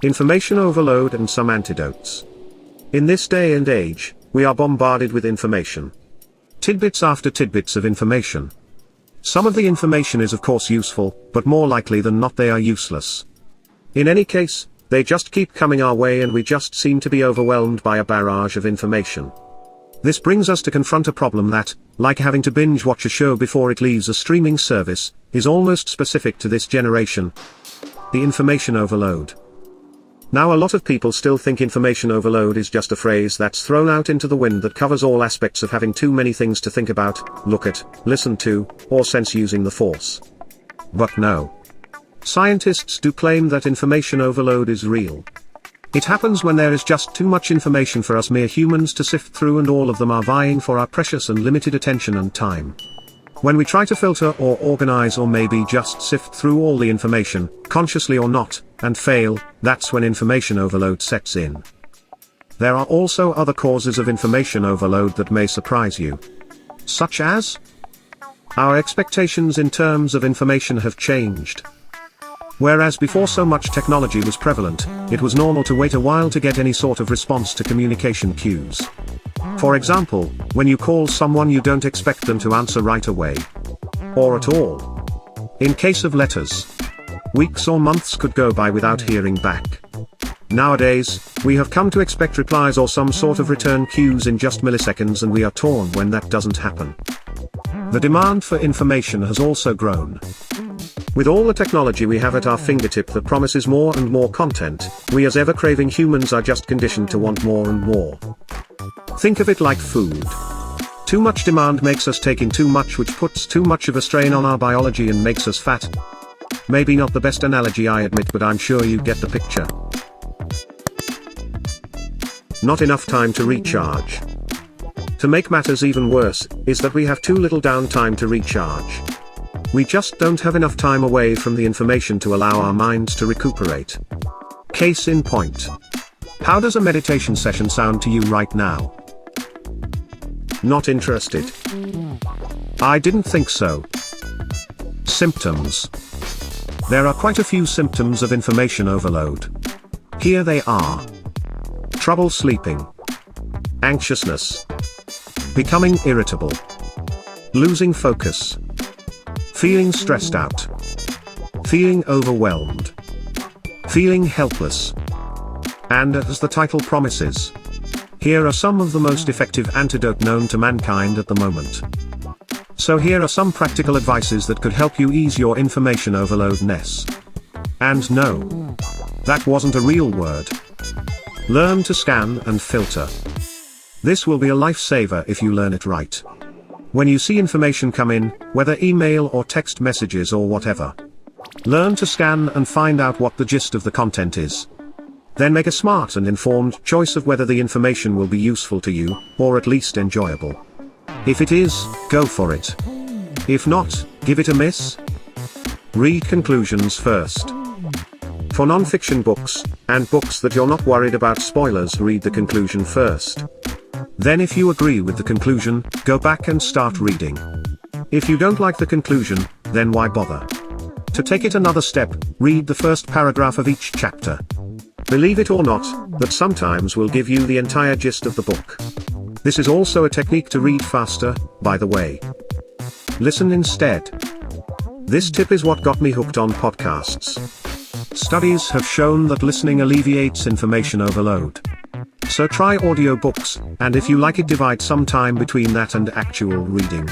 Information overload and some antidotes. In this day and age, we are bombarded with information. Tidbits after tidbits of information. Some of the information is of course useful, but more likely than not they are useless. In any case, they just keep coming our way and we just seem to be overwhelmed by a barrage of information. This brings us to confront a problem that, like having to binge watch a show before it leaves a streaming service, is almost specific to this generation. The information overload. Now a lot of people still think information overload is just a phrase that's thrown out into the wind that covers all aspects of having too many things to think about, look at, listen to, or sense using the force. But no. Scientists do claim that information overload is real. It happens when there is just too much information for us mere humans to sift through, and all of them are vying for our precious and limited attention and time. When we try to filter or organize or maybe just sift through all the information, consciously or not, and fail, that's when information overload sets in. There are also other causes of information overload that may surprise you. Such as? Our expectations in terms of information have changed. Whereas before so much technology was prevalent, it was normal to wait a while to get any sort of response to communication cues. For example, when you call someone you don't expect them to answer right away. Or at all. In case of letters, weeks or months could go by without hearing back. Nowadays, we have come to expect replies or some sort of return cues in just milliseconds, and we are torn when that doesn't happen. The demand for information has also grown. With all the technology we have at our fingertip that promises more and more content, we as ever-craving humans are just conditioned to want more and more. Think of it like food. Too much demand makes us take in too much, which puts too much of a strain on our biology and makes us fat. Maybe not the best analogy, I admit, but I'm sure you get the picture. Not enough time to recharge. To make matters even worse, is that we have too little downtime to recharge. We just don't have enough time away from the information to allow our minds to recuperate. Case in point. How does a meditation session sound to you right now? Not interested? I didn't think so. Symptoms. There are quite a few symptoms of information overload. Here they are. Trouble sleeping. Anxiousness. Becoming irritable. Losing focus. Feeling stressed out. Feeling overwhelmed. Feeling helpless. And as the title promises, here are some of the most effective antidote known to mankind at the moment. So here are some practical advices that could help you ease your information overloadness. And no, that wasn't a real word. Learn to scan and filter. This will be a lifesaver if you learn it right. When you see information come in, whether email or text messages or whatever, learn to scan and find out what the gist of the content is. Then make a smart and informed choice of whether the information will be useful to you, or at least enjoyable. If it is, go for it. If not, give it a miss. Read conclusions first. For non-fiction books, and books that you're not worried about spoilers, read the conclusion first. Then if you agree with the conclusion, go back and start reading. If you don't like the conclusion, then why bother? To take it another step, read the first paragraph of each chapter. Believe it or not, that sometimes will give you the entire gist of the book. This is also a technique to read faster, by the way. Listen instead. This tip is what got me hooked on podcasts. Studies have shown that listening alleviates information overload. So try audiobooks, and if you like it, divide some time between that and actual reading.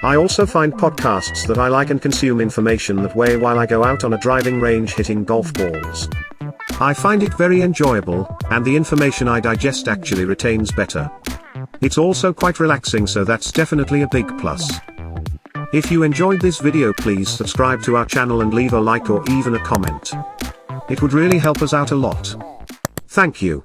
I also find podcasts that I like and consume information that way while I go out on a driving range hitting golf balls. I find it very enjoyable, and the information I digest actually retains better. It's also quite relaxing, so that's definitely a big plus. If you enjoyed this video, please subscribe to our channel and leave a like or even a comment. It would really help us out a lot. Thank you.